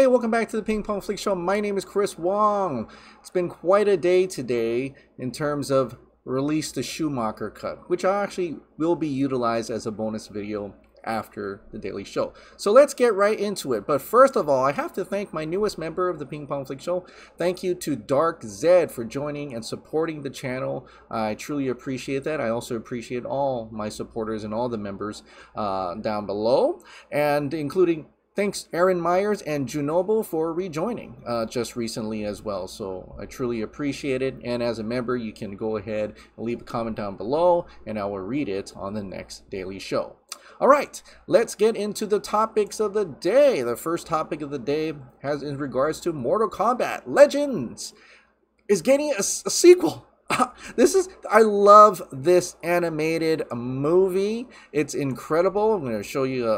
Hey, welcome back to the Ping Pong Flix Show. My name is Chris Wong. It's been quite a day today in terms of release the Schumacher Cut, which actually will be utilized as a bonus video after the daily show. So let's get right into it. But first of all, I have to thank my newest member of the Ping Pong Flix Show. Thank you to Dark Zed for joining and supporting the channel. I truly appreciate that. I also appreciate all my supporters and all the members down below, and including thanks Aaron Myers and Junobo for rejoining just recently as well. So I truly appreciate it. And as a member, you can go ahead and leave a comment down below and I will read it on the next daily show. All right, let's get into the topics of the day. The first topic of the day has in regards to Mortal Kombat Legends is getting a sequel. I love this animated movie. It's incredible. I'm going to show you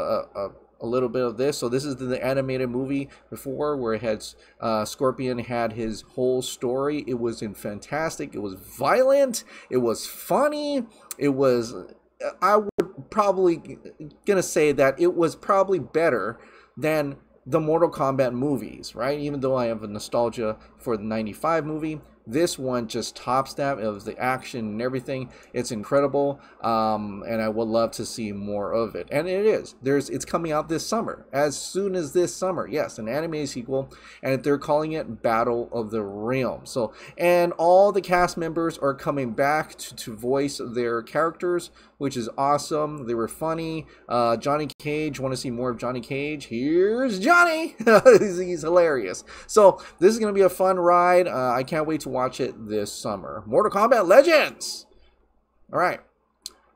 a little bit of this. So this is the animated movie before, where it had Scorpion had his whole story. It was fantastic. It was violent. It was funny. It was, I would probably gonna say that it was probably better than the Mortal Kombat movies, right? Even though I have a nostalgia for the '95 movie, this one just tops that. It was the action and everything. It's incredible, and I would love to see more of it. And it is. It's coming out this summer. As soon as this summer, yes, an animated sequel, and they're calling it Battle of the Realms. So, and all the cast members are coming back to voice their characters, which is awesome. They were funny. Johnny Cage. Want to see more of Johnny Cage? Here's Johnny. He's hilarious. So this is gonna be a fun ride. I can't wait to watch it this summer. Mortal Kombat Legends. All right,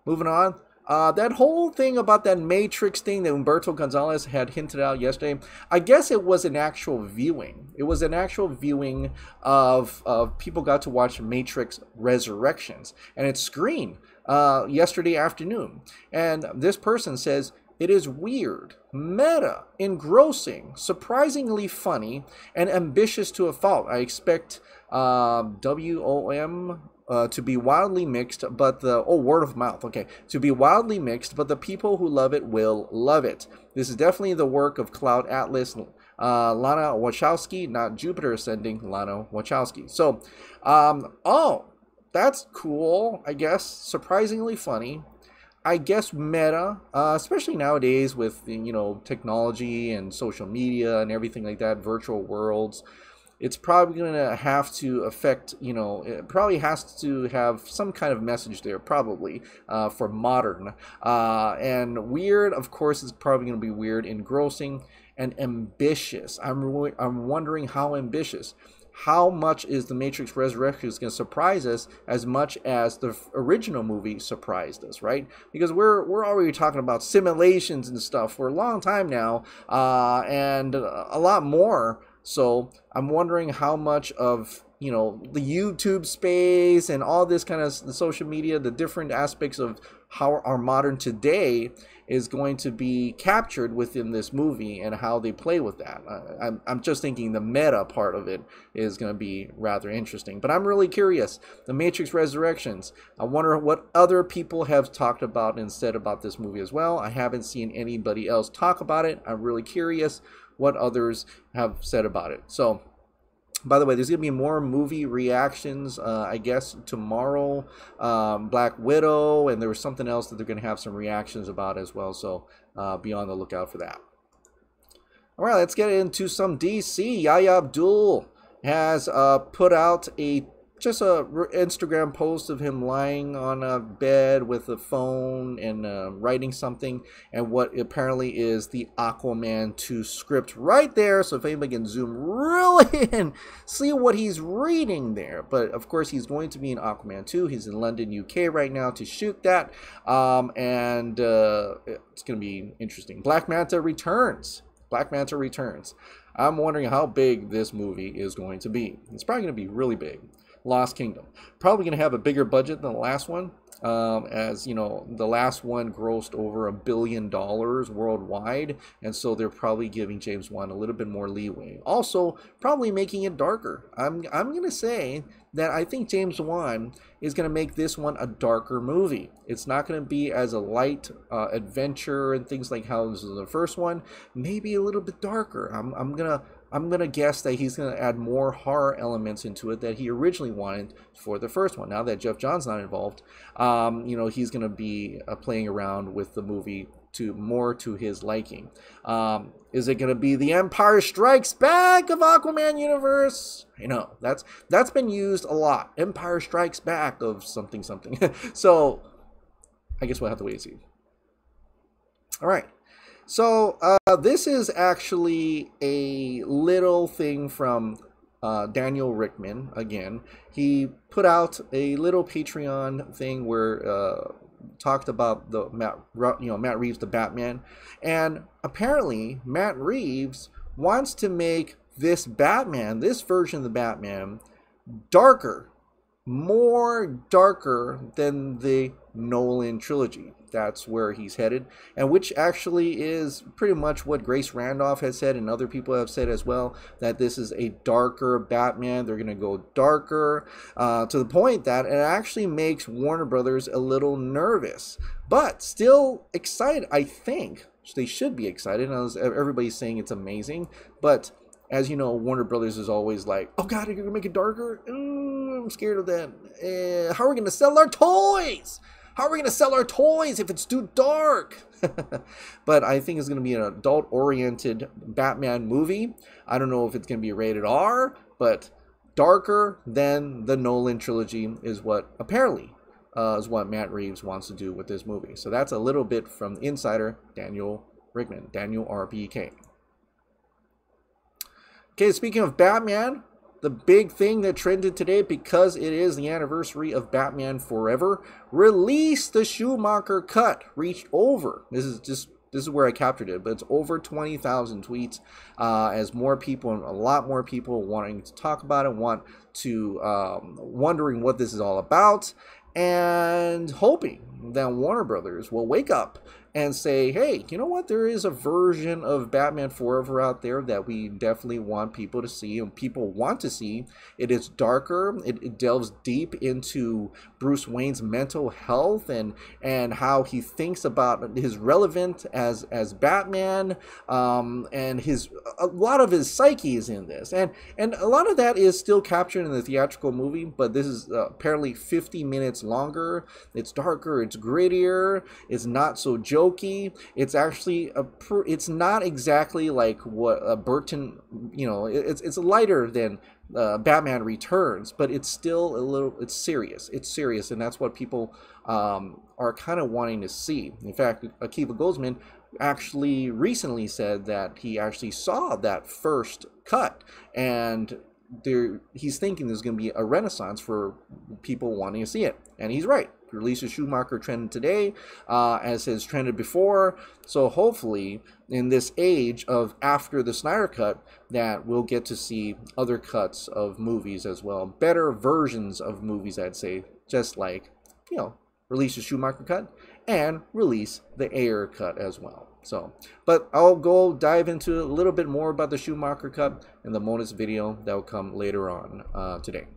moving on. That whole thing about that Matrix thing that Humberto Gonzalez had hinted out yesterday, I guess it was an actual viewing. It was an actual viewing of people got to watch Matrix Resurrections, and it's screened yesterday afternoon. And this person says, it is weird, meta, engrossing, surprisingly funny, and ambitious to a fault. I expect WOM to be wildly mixed, but the word of mouth, okay, to be wildly mixed, but the people who love it will love it. This is definitely the work of Cloud Atlas, Lana Wachowski, not Jupiter Ascending, Lana Wachowski. So, oh, that's cool, I guess. Surprisingly funny. I guess meta, especially nowadays with, you know, technology and social media and everything like that, virtual worlds, it's probably going to have to affect, you know, it probably has to have some kind of message there, probably, for modern. And weird, of course, is probably going to be weird, engrossing, and ambitious. I'm wondering how ambitious. How much is the Matrix Resurrections going to surprise us as much as the original movie surprised us, right? Because we're already talking about simulations and stuff for a long time now, and a lot more. So I'm wondering how much of, you know, the YouTube space and all this kind of the social media, the different aspects of how our modern today is going to be captured within this movie and how they play with that. I'm just thinking the meta part of it is going to be rather interesting. But I'm really curious. The Matrix Resurrections. I wonder what other people have talked about and said about this movie as well. I haven't seen anybody else talk about it. I'm really curious what others have said about it. So, by the way, there's going to be more movie reactions, I guess, tomorrow. Black Widow, and there was something else that they're going to have some reactions about as well. So be on the lookout for that. All right, let's get into some DC. Yahya Abdul has put out just a Instagram post of him lying on a bed with a phone and writing something, and what apparently is the Aquaman 2 script right there. So if anybody can zoom really in, see what he's reading there. But of course, he's going to be in Aquaman 2. He's in London, UK right now to shoot that, and it's going to be interesting. Black Manta returns. Black Manta returns. I'm wondering how big this movie is going to be. It's probably going to be really big. Lost Kingdom. Probably going to have a bigger budget than the last one. As you know, the last one grossed over $1 billion worldwide, and so they're probably giving James Wan a little bit more leeway. Also, probably making it darker. I'm gonna say that I think James Wan is gonna make this one a darker movie. It's not gonna be as a light adventure and things like how this is the first one. Maybe a little bit darker. I'm gonna I'm going to guess that he's going to add more horror elements into it that he originally wanted for the first one. Now that Jeff John's not involved, you know, he's going to be playing around with the movie to more to his liking. Is it going to be the Empire Strikes Back of Aquaman universe? I know that's been used a lot. Empire Strikes Back of something something. So I guess we'll have to wait and see. All right. So this is actually a little thing from Daniel Rickman. Again, he put out a little Patreon thing where talked about the Matt Reeves, the Batman, and apparently Matt Reeves wants to make this Batman, this version of the Batman, darker, more darker than the Nolan trilogy. That's where he's headed, and which actually is pretty much what Grace Randolph has said, and other people have said as well, that this is a darker Batman. They're going to go darker to the point that it actually makes Warner Brothers a little nervous, but still excited. I think they should be excited. Everybody's saying it's amazing, but as you know, Warner Brothers is always like, oh God, you're going to make it darker? I'm scared of that. How are we going to sell our toys? How are we going to sell our toys if it's too dark? But I think it's going to be an adult-oriented Batman movie. I don't know if it's going to be rated R, but darker than the Nolan trilogy is what apparently is what Matt Reeves wants to do with this movie. So that's a little bit from Insider Daniel Rickman, Daniel RBK. Okay, speaking of Batman, the big thing that trended today, because it is the anniversary of Batman Forever, Release the Schumacher Cut reached over. This is where I captured it, but it's over 20,000 tweets as more people, a lot more people wanting to talk about it, wondering what this is all about, and hoping that Warner Brothers will wake up and say, hey, you know what? There is a version of Batman Forever out there that we definitely want people to see, and people want to see. It is darker. It delves deep into Bruce Wayne's mental health and how he thinks about his relevance as Batman, and a lot of his psyche is in this, and a lot of that is still captured in the theatrical movie. But this is apparently 50 minutes longer. It's darker. It's grittier. It's not so jokey. It's actually it's not exactly like what Burton, you know, it's lighter than Batman Returns, but it's still it's serious, and that's what people are kind of wanting to see. In fact, Akiva Goldsman actually recently said that he actually saw that first cut, and he's thinking there's going to be a renaissance for people wanting to see it, and he's right. Release of Schumacher trended today, as has trended before. So hopefully, in this age of after the Snyder Cut, that we'll get to see other cuts of movies as well, better versions of movies, I'd say, just like, you know, release the Schumacher Cut and release the Ayer Cut as well. So, but I'll go dive into a little bit more about the Schumacher Cut in the bonus video that will come later on today.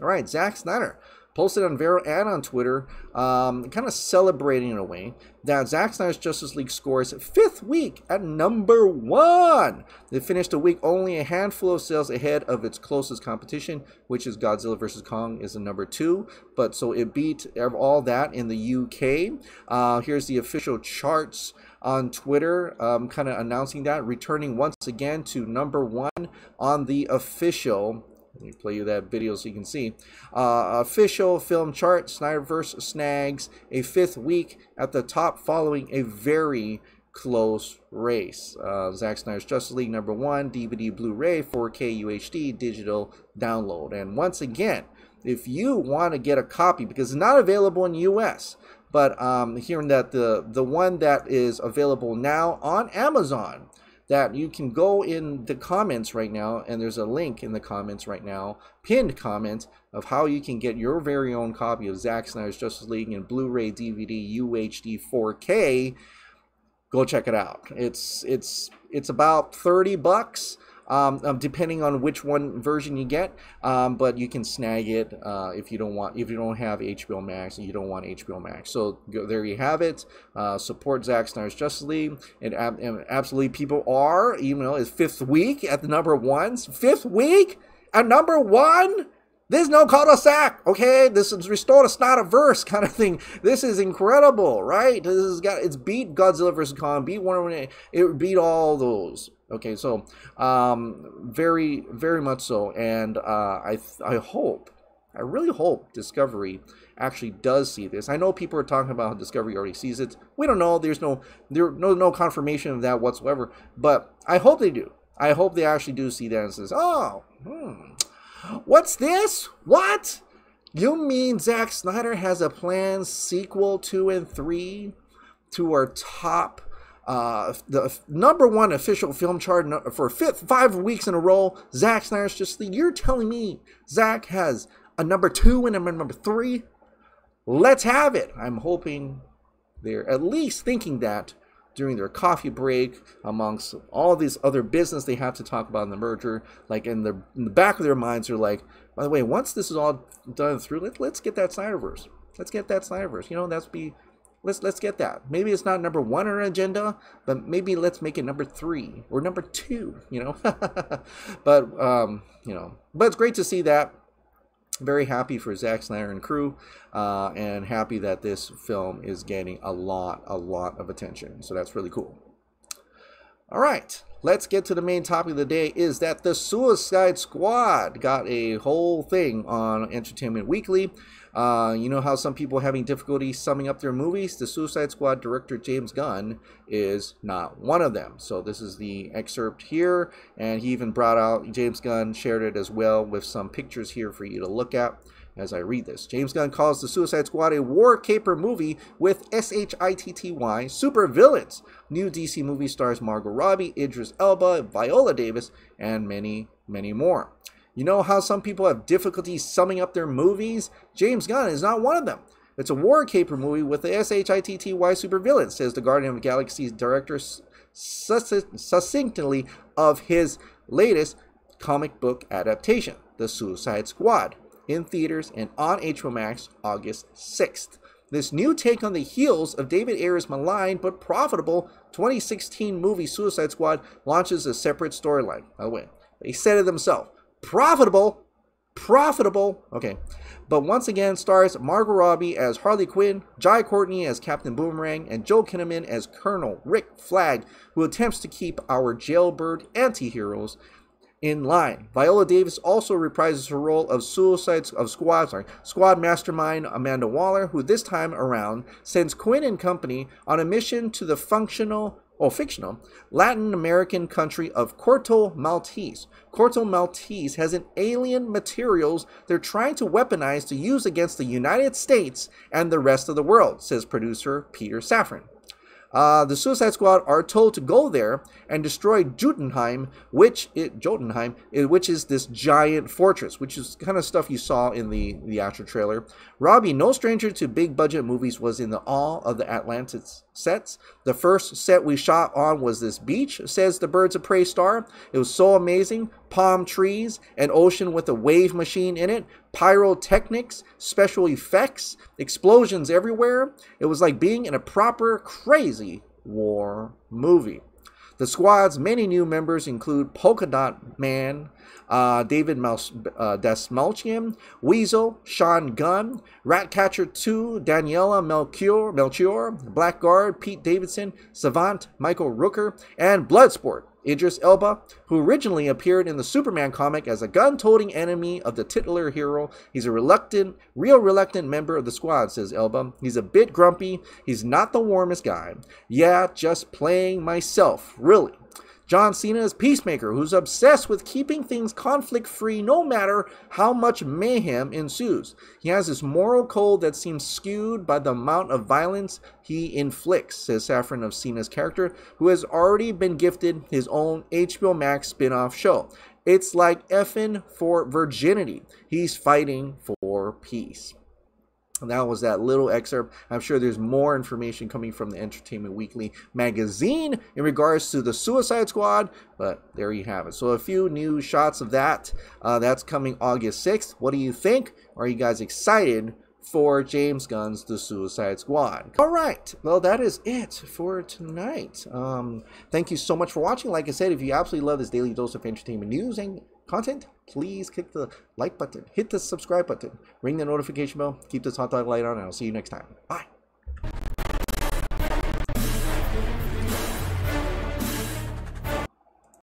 All right, Zack Snyder posted on Vero and on Twitter, kind of celebrating in a way that Zack Snyder's Justice League scores 5th week at #1. They finished the week only a handful of sales ahead of its closest competition, which is Godzilla vs. Kong is the #2. But so it beat all that in the UK. Here's the official charts on Twitter, kind of announcing that, returning once again to #1 on the official. Let me play you that video so you can see. Official film chart, Snyderverse snags a 5th week at the top following a very close race. Zack Snyder's Justice League #1, DVD, Blu-ray, 4K UHD, digital download. And once again, if you want to get a copy, because it's not available in US, but hearing that the one that is available now on Amazon, that you can go in the comments right now, and there's a link in the comments right now, pinned comment, of how you can get your very own copy of Zack Snyder's Justice League in Blu-ray, DVD, UHD, 4K. Go check it out. It's about $30. depending on which one version you get. But you can snag it if you don't have HBO Max and you don't want HBO Max. So there you have it. Support Zack Snyder's Justice League, and absolutely people are, even though it's 5th week at the number 1s. 5th week at number 1. There's no cul-de-sac, okay? This is restore the Snyderverse kind of thing. This is incredible, right? It's beat Godzilla vs. Kong, beat Wonder Woman, it beat all those. Okay, so very, very much so, and I really hope Discovery actually does see this. I know people are talking about how Discovery already sees it. We don't know. There's no confirmation of that whatsoever. But I hope they do. I hope they actually do see that and says, oh, what's this? What? You mean Zack Snyder has a planned sequel 2 and 3 to our top, the number 1 official film chart for 5 weeks in a row? Zack Snyder's Justice League. You're telling me Zack has a number 2 and a number 3? Let's have it. I'm hoping they're at least thinking that during their coffee break, amongst all this other business they have to talk about in the merger. Like in the back of their minds, are like, by the way, once this is all done through, let's get that Snyderverse. Let's get that Snyderverse. You know, let's get that. Maybe it's not number 1 on our agenda, but maybe let's make it number 3 or number 2. You know, but you know, but it's great to see that. Very happy for Zack Snyder and crew, and happy that this film is getting a lot of attention. So that's really cool. All right, let's get to the main topic of the day. Is that the Suicide Squad got a whole thing on Entertainment Weekly. You know how some people are having difficulty summing up their movies? The Suicide Squad director James Gunn is not one of them. So this is the excerpt here, and he even brought out, James Gunn shared it as well with some pictures here for you to look at as I read this. James Gunn calls the Suicide Squad a war caper movie with SHITTY super villains. New DC movie stars Margot Robbie, Idris Elba, Viola Davis, and many, many more. You know how some people have difficulty summing up their movies? James Gunn is not one of them. It's a war caper movie with the SHITTY supervillains, says the Guardian of the Galaxy's director succinctly of his latest comic book adaptation, The Suicide Squad, in theaters and on HBO Max August 6th. This new take on the heels of David Ayer's maligned but profitable 2016 movie Suicide Squad launches a separate storyline. By the way, they said it themselves. Profitable, okay. But once again stars Margot Robbie as Harley Quinn, Jai Courtney as Captain Boomerang, and Joel Kinnaman as Colonel Rick Flag, who attempts to keep our jailbird anti-heroes in line. Viola Davis also reprises her role of Squad mastermind Amanda Waller, who this time around sends Quinn and company on a mission to the fictional Latin American country of Corto Maltese. Corto Maltese has an alien materials they're trying to weaponize to use against the United States and the rest of the world, says producer Peter Safran. The Suicide Squad are told to go there and destroy Jotunheim, which is this giant fortress, which is kind of stuff you saw in the actual trailer. Robbie, no stranger to big budget movies, was in the awe of the Atlantis sets. The first set we shot on was this beach, says the Birds of Prey star. It was so amazing. Palm trees, an ocean with a wave machine in it, pyrotechnics, special effects, explosions everywhere. It was like being in a proper crazy war movie. The squad's many new members include Polka Dot Man, David Dastmalchian, Weasel, Sean Gunn, Ratcatcher 2, Daniela Melchior, Blackguard, Pete Davidson, Savant, Michael Rooker, and Bloodsport, Idris Elba, who originally appeared in the Superman comic as a gun-toting enemy of the titular hero. He's a real reluctant member of the squad, says Elba. He's a bit grumpy. He's not the warmest guy. Yeah, just playing myself, really. John Cena is Peacemaker, who's obsessed with keeping things conflict-free no matter how much mayhem ensues. He has this moral code that seems skewed by the amount of violence he inflicts, says Safran of Cena's character, who has already been gifted his own HBO Max spin-off show. It's like effing for virginity. He's fighting for peace. That was that little excerpt. I'm sure there's more information coming from the Entertainment Weekly magazine in regards to the Suicide Squad, but there you have it. So a few new shots of that. That's coming August 6th. What do you think? Are you guys excited for James Gunn's The Suicide Squad? All right, well, that is it for tonight. Thank you so much for watching. Like I said, if you absolutely love this daily dose of entertainment news and content, please click the like button, hit the subscribe button, ring the notification bell, keep this hot dog light on, and I'll see you next time. Bye.